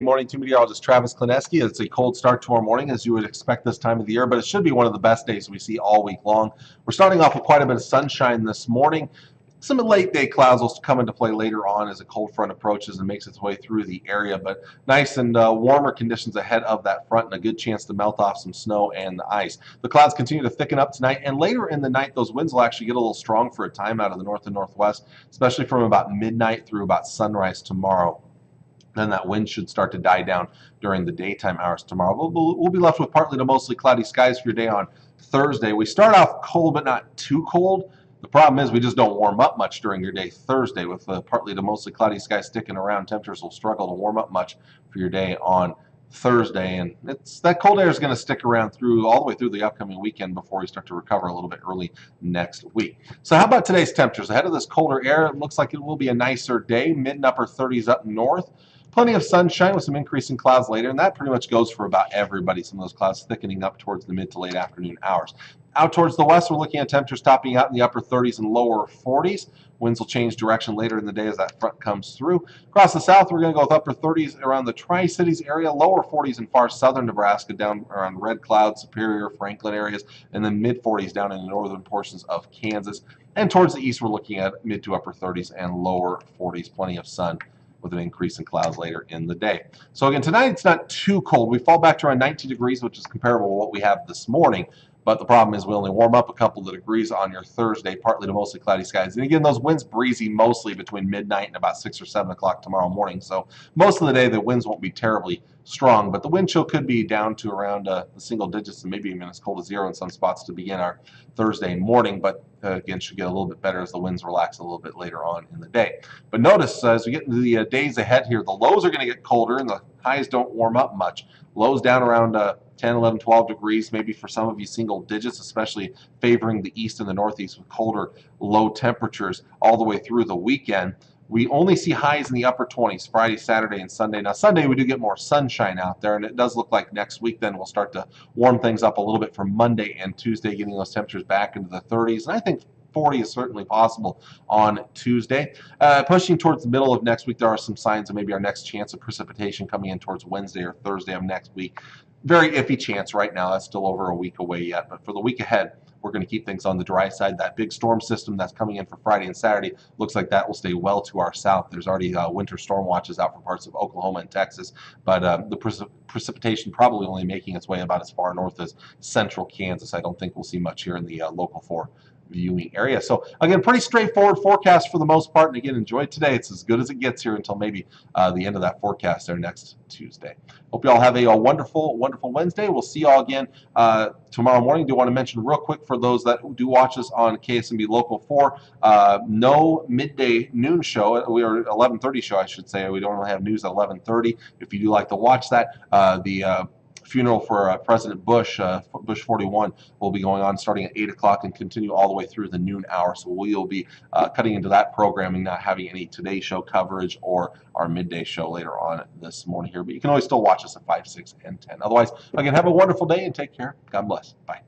Morning to meteorologist Travis Klineski. It's a cold start to our morning, as you would expect this time of the year, but it should be one of the best days we see all week long. We're starting off with quite a bit of sunshine this morning. Some late day clouds will come into play later on as a cold front approaches and makes its way through the area, but nice and warmer conditions ahead of that front and a good chance to melt off some snow and the ice. The clouds continue to thicken up tonight, and later in the night those winds will actually get a little strong for a time out of the north and northwest, especially from about midnight through about sunrise tomorrow. Then that wind should start to die down during the daytime hours tomorrow. We'll be left with partly to mostly cloudy skies for your day on Thursday. We start off cold, but not too cold. The problem is we just don't warm up much during your day Thursday with partly to mostly cloudy skies sticking around. Temperatures will struggle to warm up much for your day on Thursday, and that cold air is going to stick around all the way through the upcoming weekend before we start to recover a little bit early next week. So how about today's temperatures? Ahead of this colder air, it looks like it will be a nicer day, mid and upper 30s up north. Plenty of sunshine with some increasing clouds later, and that pretty much goes for about everybody. Some of those clouds thickening up towards the mid to late afternoon hours. Out towards the west, we're looking at temperatures topping out in the upper 30s and lower 40s. Winds will change direction later in the day as that front comes through. Across the south, we're going to go with upper 30s around the Tri-Cities area, lower 40s in far southern Nebraska, down around Red Cloud, Superior, Franklin areas, and then mid 40s down in the northern portions of Kansas. And towards the east, we're looking at mid to upper 30s and lower 40s. Plenty of sun with an increase in clouds later in the day. So again, tonight it's not too cold. We fall back to around 19 degrees, which is comparable to what we have this morning. But the problem is we only warm up a couple of degrees on your Thursday, partly to mostly cloudy skies. And again, those winds breezy mostly between midnight and about 6 or 7 o'clock tomorrow morning. So most of the day the winds won't be terribly strong, but the wind chill could be down to around the single digits and maybe even as cold as 0 in some spots to begin our Thursday morning. But again, should get a little bit better as the winds relax a little bit later on in the day. But notice as we get into the days ahead here, the lows are going to get colder and the highs don't warm up much. Lows down around 10, 11, 12 degrees, maybe for some of you single digits, especially favoring the east and the northeast with colder low temperatures all the way through the weekend. We only see highs in the upper 20s Friday, Saturday, and Sunday. Now, Sunday we do get more sunshine out there, and it does look like next week then we'll start to warm things up a little bit for Monday and Tuesday, getting those temperatures back into the 30s. And I think 40 is certainly possible on Tuesday. Pushing towards the middle of next week, there are some signs of maybe our next chance of precipitation coming in towards Wednesday or Thursday of next week. Very iffy chance right now. That's still over a week away yet. But for the week ahead, we're going to keep things on the dry side. That big storm system that's coming in for Friday and Saturday looks like that will stay well to our south. There's already winter storm watches out for parts of Oklahoma and Texas, but the precipitation probably only making its way about as far north as central Kansas. I don't think we'll see much here in the local 4 viewing area. So again, pretty straightforward forecast for the most part. And again, enjoy today. It's as good as it gets here until maybe the end of that forecast there next Tuesday. Hope you all have a wonderful, wonderful Wednesday. We'll see you all again tomorrow morning. Do want to mention real quick for those that do watch us on KSMB Local 4, no midday noon show. We are 11:30 show, I should say. We don't really have news at 11:30. If you do like to watch that, the funeral for President Bush, Bush 41, will be going on starting at 8 o'clock and continue all the way through the noon hour. So we'll be cutting into that programming, not having any Today Show coverage or our midday show later on this morning here. But you can always still watch us at 5, 6, and 10. Otherwise, again, have a wonderful day and take care. God bless. Bye.